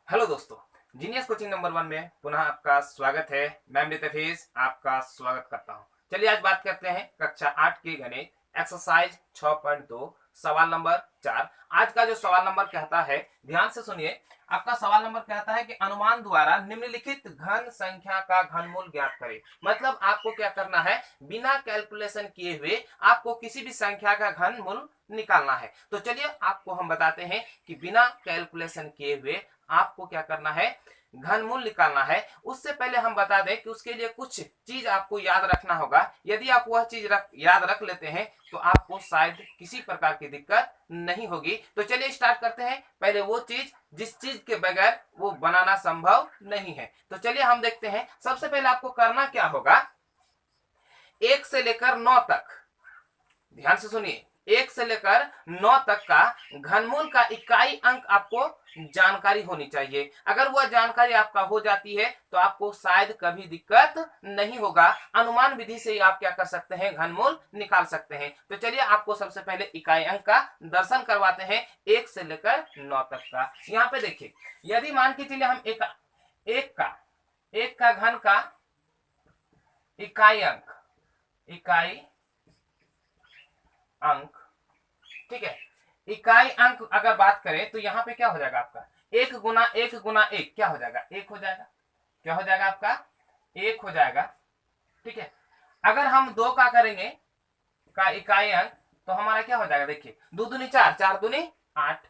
Hello दोस्तों, genius coaching number 1 में पुनः आपका स्वागत है। मैं अमृत हफीज आपका स्वागत करता हूं। चलिए आज बात करते हैं कक्षा 8 के गणित एक्सरसाइज 6.2 सवाल नंबर 4। आज का जो सवाल नंबर कहता है, ध्यान से सुनिए। आपका सवाल नंबर कहता है कि अनुमान द्वारा निम्नलिखित घन संख्या का घनमूल ज्ञात करें। मतलब आपको क्या करना है, बिना कैलकुलेशन किए हुए आपको किसी भी संख्या का घनमूल निकालना है। तो चलिए आपको हम बताते हैं कि बिना कैलकुलेशन किए हुए आपको क्या करना है, घनमूल निकालना है। उससे पहले हम बता दें कि उसके लिए कुछ चीज आपको याद रखना होगा। यदि आप वह चीज याद रख लेते हैं तो आपको शायद किसी प्रकार की दिक्कत नहीं होगी। तो चलिए स्टार्ट करते हैं। पहले वो चीज जिस चीज के बगैर वो बनाना संभव नहीं है। तो चलिए हम देखते हैं। सबसे पहले आपको करना क्या होगा, 1 से लेकर 9 तक, ध्यान से सुनिए, 1 से लेकर 9 तक का घनमूल का इकाई अंक आपको जानकारी होनी चाहिए। अगर वह जानकारी आपका हो जाती है तो आपको शायद कभी दिक्कत नहीं होगा। अनुमान विधि से आप क्या कर सकते हैं, घनमूल निकाल सकते हैं। तो चलिए आपको सबसे पहले इकाई अंक का दर्शन करवाते हैं, 1 से लेकर 9 तक का। यहाँ पे देखिए, यदि मान के चलिए हम एक का घन का इकाई अंक, ठीक है, इकाई अंक अगर बात करें तो यहाँ पे क्या हो जाएगा आपका, 1 गुना 1 गुना 1 क्या हो जाएगा, 1 हो जाएगा। क्या हो जाएगा आपका, 1 हो जाएगा। ठीक है, अगर हम 2 का करेंगे का इकाई अंक तो हमारा क्या हो जाएगा, देखिए 2 दूनी 4, 4 दूनी 8।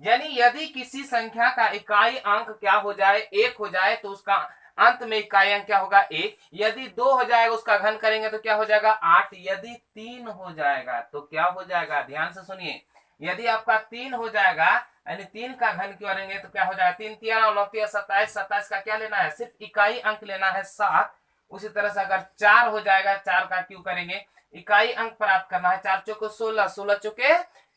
यानी यदि किसी संख्या का इकाई अंक क्या हो जाए, 1 हो जाए, तो उसका अंत में इकाई अंक क्या होगा, 1। यदि 2 हो जाएगा, उसका घन करेंगे तो क्या हो जाएगा, 8। यदि 3 हो जाएगा तो क्या हो जाएगा, ध्यान से सुनिए, यदि आपका 3 हो जाएगा यानी 3 का घन करेंगे तो क्या हो जाएगा, 3 3 9 9 27, 27 का क्या लेना है, सिर्फ इकाई अंक लेना है 7। उसी तरह से अगर 4 हो जाएगा, 4 का क्यों करेंगे, इकाई अंक प्राप्त करना है, 4 चौके 16, 16 चौके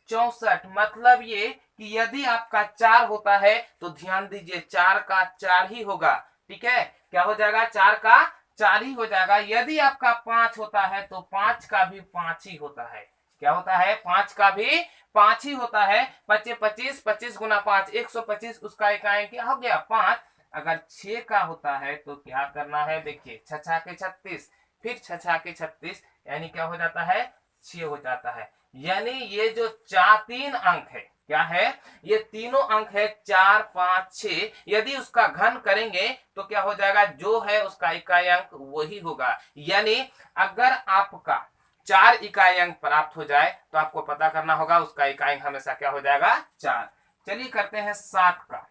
64। मतलब ये कि यदि आपका 4 होता है तो ध्यान दीजिए 4 का 4 ही होगा। ठीक है, क्या हो जाएगा, 4 का 4 ही हो जाएगा। यदि आपका 5 होता है तो 5 का भी 5 ही होता है। क्या होता है, 5 का भी 5 ही होता है। 25 25, 25 गुना 5 125, उसका इकाई क्या हो गया, 5। अगर 6 का होता है तो क्या करना है, देखिए 6 6 के 36, फिर 6 6 के 36, यानी क्या हो जाता है, 6 हो जाता है। यानी ये जो 3 अंक है, क्या है, ये तीनों अंक है 4 5 6। यदि उसका घन करेंगे तो क्या हो जाएगा, जो है उसका इकाई अंक वही होगा। यानी अगर आपका 4 इकाई अंक प्राप्त हो जाए तो आपको पता करना होगा उसका इकाई अंक हमेशा क्या हो जाएगा, 4। चलिए करते हैं 7 का।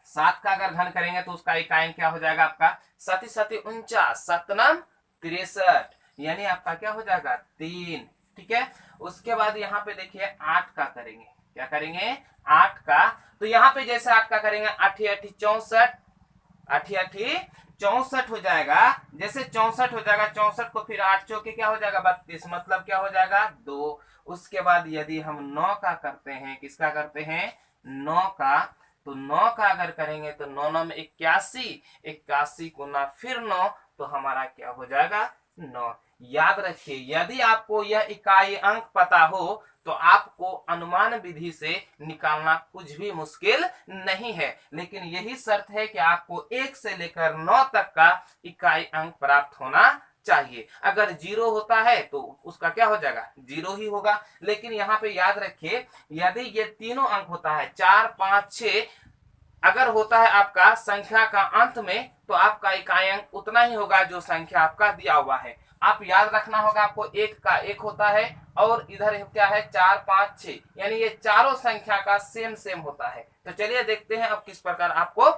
7 का अगर घन करेंगे तो उसका इकाई अंक क्या हो जाएगा आपका, 7 7 49, 7 9 63, यानी आपका क्या हो जाएगा, 3। ठीक है, उसके बाद यहाँ पे देखिए 8 का करेंगे, क्या करेंगे, 8 का। तो यहाँ पे जैसे 8 का करेंगे, 8 8 64, 8 8 64 हो जाएगा। जैसे 64 हो जाएगा, 64 को फिर 8 चौके क्या हो जाएगा, 32, मतलब क्या हो जाएगा, 2। उसके बाद यदि हम 9 का करते हैं, किसका करते हैं, 9 का, तो 9 का अगर करेंगे तो 9 9 में 81, 81 गुना फिर 9, तो हमारा क्या हो जाएगा, 9। याद रखिए, यदि आपको यह इकाई अंक पता हो तो आपको अनुमान विधि से निकालना कुछ भी मुश्किल नहीं है। लेकिन यही शर्त है कि आपको 1 से लेकर 9 तक का इकाई अंक प्राप्त होना चाहिए। अगर 0 होता है तो उसका क्या हो जाएगा, 0 ही होगा। लेकिन यहाँ पे याद रखिए, यदि ये तीनों अंक होता है 4 5 6, अगर होता है आपका संख्या का अंत में, तो आपका इकाई अंक उतना ही होगा जो संख्या आपका दिया हुआ है। आप याद रखना होगा, आपको 1 का 1 होता है और इधर क्या है, 4 5 6, यानी ये चारों संख्या का सेम सेम होता है। तो चलिए देखते हैं अब किस प्रकार आपको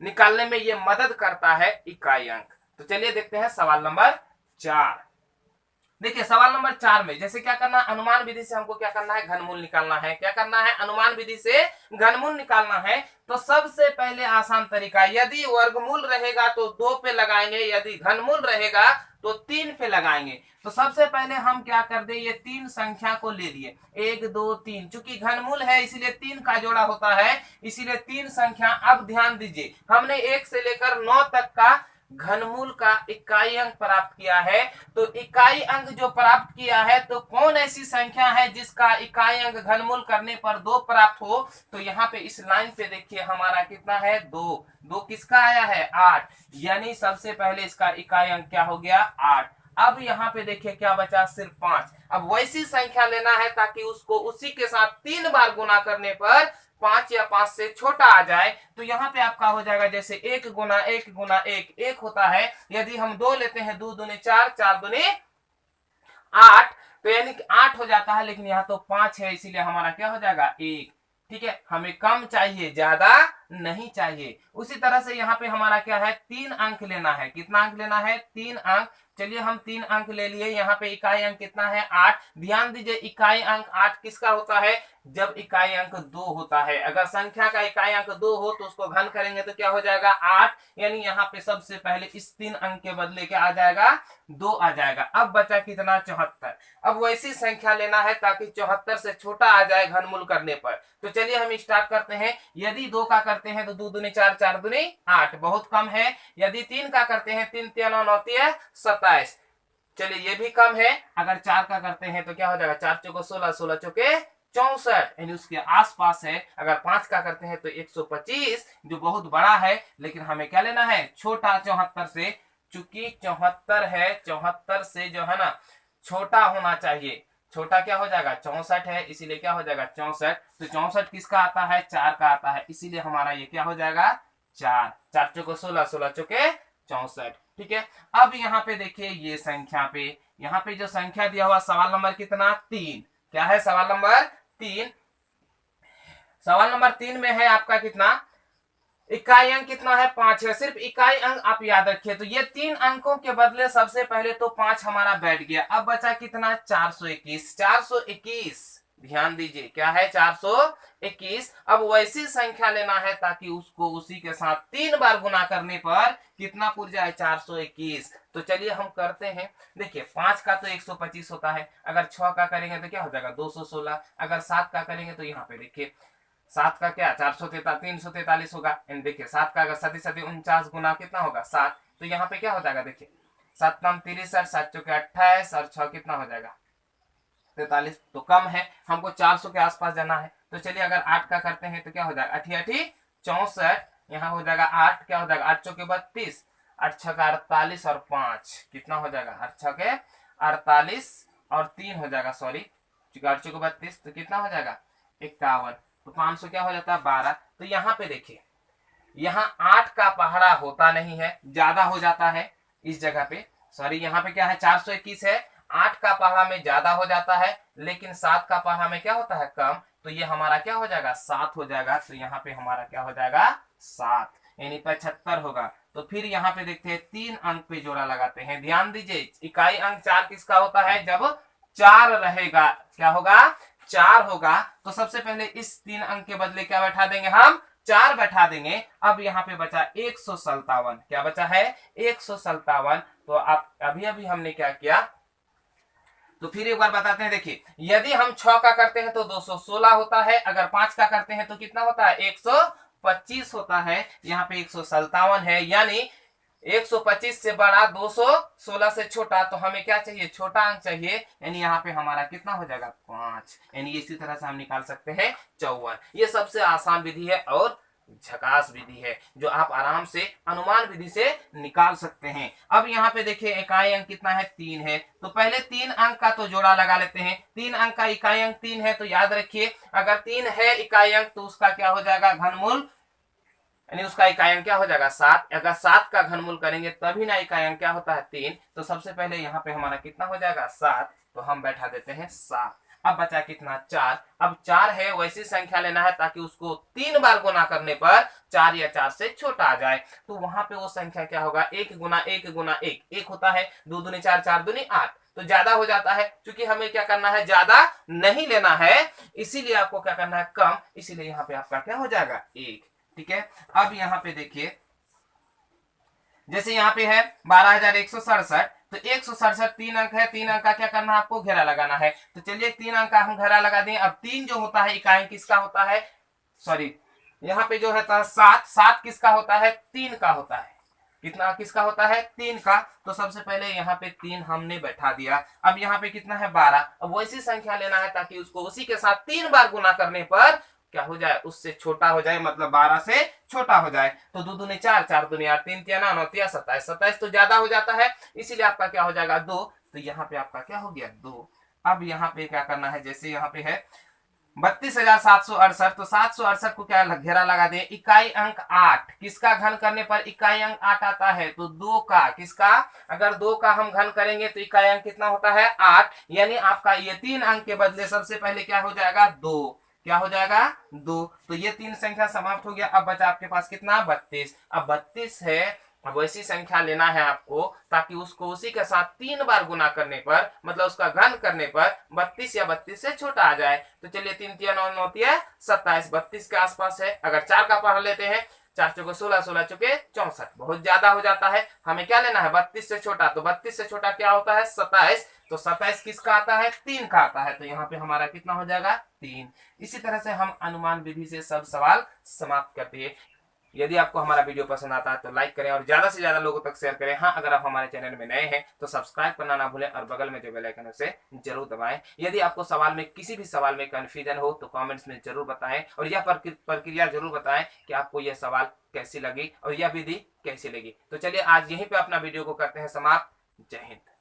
निकालने में ये मदद करता है इकाई अंक। तो चलिए देखते हैं सवाल नंबर 4। देखिए सवाल नंबर 4 में जैसे क्या करना है, अनुमान विधि से हमको क्या करना है, घनमूल निकालना है। क्या करना है, अनुमान विधि से घनमूल निकालना है। तो सबसे पहले आसान तरीका, यदि वर्गमूल रहेगा तो 2 पे लगाएंगे, यदि घनमूल रहेगा तो 3 पे लगाएंगे। तो सबसे पहले हम क्या कर दे, ये 3 संख्या को ले लिए, 1 2 3, चूंकि घनमूल है इसीलिए 3 का जोड़ा होता है, इसीलिए 3 संख्या। अब ध्यान दीजिए, हमने 1 से लेकर 9 तक का घनमूल का इकाई अंक प्राप्त किया है। तो इकाई अंक जो प्राप्त किया है, तो कौन ऐसी संख्या है जिसका इकाई अंक घनमूल करने पर 2 प्राप्त हो? तो यहाँ पे इस लाइन पे देखिए हमारा कितना है, 2। 2 किसका आया है, 8। यानी सबसे पहले इसका इकाई अंक क्या हो गया, 8। अब यहाँ पे देखिए क्या बचा, सिर्फ 5। अब वैसी संख्या लेना है ताकि उसको उसी के साथ 3 बार गुना करने पर 5 या 5 से छोटा आ जाए। तो यहाँ पे आपका हो जाएगा जैसे 1 गुना 1 गुना 1 1 होता है। यदि हम 2 लेते हैं, 2 दूनी 4, 4 दूनी 8, तो यानी कि 8 हो जाता है, लेकिन यहाँ तो 5 है, इसीलिए हमारा क्या हो जाएगा, 1। ठीक है, हमें कम चाहिए, ज्यादा नहीं चाहिए। उसी तरह से यहाँ पे हमारा क्या है, 3 अंक लेना है। कितना अंक लेना है, 3 अंक। चलिए हम 3 अंक ले लिए। यहाँ पे इकाई अंक कितना है, 8। ध्यान दीजिए इकाई अंक 8 किसका होता है, जब इकाई अंक 2 होता है। अगर संख्या का इकाई अंक 2 हो तो उसको घन करेंगे तो क्या हो जाएगा, 8। यानी यहाँ पे सबसे पहले इस 3 अंक के बदले क्या आ जाएगा, 2 आ जाएगा। अब बचा कितना, 74। अब वैसी संख्या लेना है ताकि 74 से छोटा आ जाए घनमूल करने पर। तो चलिए हम स्टार्ट करते हैं। यदि 2 का करते हैं तो 2 दूनी 4, 4 दूनी 8, बहुत कम है। यदि 3 का करते हैं, 3 3 9 9 27, चलिए ये भी कम है। अगर 4 का करते हैं तो क्या हो जाएगा, 4 चौको 16, 16 चौके 64, यानी उसके आसपास है। अगर 5 का करते हैं तो 125, जो बहुत बड़ा है, लेकिन हमें क्या लेना है, छोटा 74 से। चूंकि 74 है, 74 से जो है ना छोटा होना चाहिए। छोटा क्या हो जाएगा, 64 है, इसीलिए क्या हो जाएगा, 64। तो 64 किसका आता है, 4 का आता है, इसीलिए हमारा ये क्या हो जाएगा, 4। 4 चौको 16, 16 चौके 64। ठीक है, अब यहाँ पे देखिए ये संख्या पे, यहाँ पे जो संख्या दिया हुआ सवाल नंबर कितना, 3। क्या है, सवाल नंबर 3। सवाल नंबर 3 में है आपका कितना, इकाई अंक कितना है, 5 है। सिर्फ इकाई अंक आप याद रखिए। तो ये 3 अंकों के बदले सबसे पहले तो 5 हमारा बैठ गया। अब बचा कितना, 421। 421, ध्यान दीजिए क्या है, 421। अब वैसी संख्या लेना है ताकि उसको उसी के साथ 3 बार गुना करने पर कितना पूर जाए, 421। तो चलिए हम करते हैं। देखिए 5 का तो 125 होता है। अगर 6 का करेंगे तो क्या हो जाएगा, 216। अगर 7 का करेंगे तो यहाँ पे देखिए 7 का क्या, 343 होगा। देखिए 7 का अगर 7 49 गुना कितना होगा, 7। तो यहाँ पे क्या हो जाएगा, देखिए 7 नाम 63, 7 चौके 28 और 6 कितना हो जाएगा, 43। तो कम है, हमको 400 के आसपास जाना है। तो चलिए अगर 8 का करते हैं तो क्या हो जाएगा, 8 8 64, यहाँ हो जाएगा 8, क्या हो जाएगा, 8 चौके 32, 8 6 का 48 और 5 कितना हो जाएगा, 8 6 के 48 और 3 हो जाएगा, सॉरी 8 चौके 32, तो कितना हो जाएगा, 51। तो 500 क्या हो जाता है, 12। तो यहाँ पे देखिए, यहाँ 8 का पहाड़ा होता नहीं है, ज्यादा हो जाता है इस जगह पे। सॉरी यहाँ पे क्या है, 421 है, 8 का पहाड़ा में ज्यादा हो जाता है, लेकिन 7 का पहाड़ा में क्या होता है, कम। तो ये हमारा क्या हो जाएगा, 7 हो जाएगा। तो यहाँ पे हमारा क्या हो जाएगा, 7, यानी 75 होगा। तो फिर यहाँ पे देखते हैं 3 अंक पे जोड़ा लगाते हैं। ध्यान दीजिए इकाई अंक 4 किसका होता है, जब 4 रहेगा, क्या होगा, 4 होगा। तो सबसे पहले इस 3 अंक के बदले क्या बैठा देंगे, हम 4 बैठा देंगे। अब यहाँ पे बचा 157। क्या बचा है, 157। तो आप अभी अभी हमने क्या किया, तो फिर एक बार बताते हैं। देखिए यदि हम 6 का करते हैं तो 216 होता है। अगर 5 का करते हैं तो कितना होता है, 125 होता है। यहाँ पे 157 है, यानी 125 से बड़ा, 216 से छोटा। तो हमें क्या चाहिए, छोटा अंक चाहिए। यानी यहाँ पे हमारा कितना हो जाएगा, 5। यानी इसी तरह से हम निकाल सकते हैं 54। ये सबसे आसान विधि है और झकास विधि है, जो आप आराम से अनुमान विधि से निकाल सकते हैं। अब यहाँ पे देखिए इकाई अंक कितना है, 3 है। तो पहले 3 अंक का तो जोड़ा लगा लेते हैं। 3 अंक का इकाई अंक 3 है, तो याद रखिए अगर 3 है इकाई अंक तो उसका क्या हो जाएगा, घनमूल, यानी उसका इकाई अंक क्या हो जाएगा, 7। अगर 7 का घनमूल करेंगे तभी ना इकाई अंक क्या होता है, 3। तो सबसे पहले यहाँ पे हमारा कितना हो जाएगा, 7। तो हम बैठा देते हैं 7। अब बचा कितना, 4। अब 4 है, वैसी संख्या लेना है ताकि उसको 3 बार गुना करने पर 4 या 4 से छोटा आ जाए। तो वहां पे वो संख्या क्या होगा, 1 गुना 1 गुना 1 1 होता है। 2 दूनी 4, 4 दूनी 8, तो ज्यादा हो जाता है। क्योंकि हमें क्या करना है, ज्यादा नहीं लेना है, इसीलिए आपको क्या करना है, कम। इसीलिए यहाँ पे आपका क्या हो जाएगा, 1। ठीक है, अब यहाँ पे देखिए जैसे यहाँ पे है 12,167, तो 167 3 अंक है। 3 अंक का क्या करना है, आपको घेरा लगाना है। तो चलिए 3 अंक का हम घेरा लगा दें। अब 3 जो होता है इकाई किसका होता है, सॉरी यहाँ पे जो है 7 किसका होता है, 3 का होता है। कितना किसका होता है 3 का। तो सबसे पहले यहाँ पे 3 हमने बैठा दिया। अब यहाँ पे कितना है 12। अब वैसी संख्या लेना है ताकि उसको उसी के साथ 3 बार गुना करने पर क्या हो जाए, उससे छोटा हो जाए, मतलब 12 से छोटा हो जाए। तो 2 दूनी 4, 4 दूनी 8, 3 तिया 9, 9 तिया 27, 27 तो ज्यादा हो जाता है, इसीलिए आपका क्या हो जाएगा 2। तो यहाँ पे आपका क्या हो गया 2। अब यहाँ पे क्या करना है, जैसे यहाँ पे है 32,768, तो 768 को क्या घेरा लगा दे, इकाई अंक 8, किसका घन करने पर इकाई अंक 8 आता है, तो 2 का, किसका, अगर 2 का हम घन करेंगे तो इकाई अंक कितना होता है 8, यानी आपका ये 3 अंक के बदले सबसे पहले क्या हो जाएगा 2, क्या हो जाएगा 2। तो ये 3 संख्या समाप्त हो गया। अब बचा आपके पास कितना 32। अब 32 है, अब वैसी संख्या लेना है आपको ताकि उसको उसी के साथ 3 बार गुना करने पर, मतलब उसका घन करने पर 32 या 32 से छोटा आ जाए। तो चलिए 3 तिया 9, 9 तिया 27, 32 के आसपास है। अगर 4 का पढ़ लेते हैं, 4 चौके 16, 16 चौके 64, बहुत ज्यादा हो जाता है। हमें क्या लेना है 32 से छोटा, तो 32 से छोटा क्या होता है 27। तो 27 किसका आता है 3 का आता है। तो यहाँ पे हमारा कितना हो जाएगा 3। इसी तरह से हम अनुमान विधि से सब सवाल समाप्त करते हैं। यदि आपको हमारा वीडियो पसंद आता है तो लाइक करें और ज्यादा से ज्यादा लोगों तक शेयर करें। हाँ, अगर आप हमारे चैनल में नए हैं तो सब्सक्राइब करना ना भूलें और बगल में जो बेल आइकन है उसे जरूर दबाएं। यदि आपको सवाल में किसी भी सवाल में कंफ्यूजन हो तो कमेंट्स में जरूर बताएं और यह प्रक्रिया जरूर बताएं कि आपको यह सवाल कैसी लगी और यह विधि कैसी लगी। तो चलिए आज यहीं पे अपना वीडियो को करते हैं समाप्त। जय हिंद।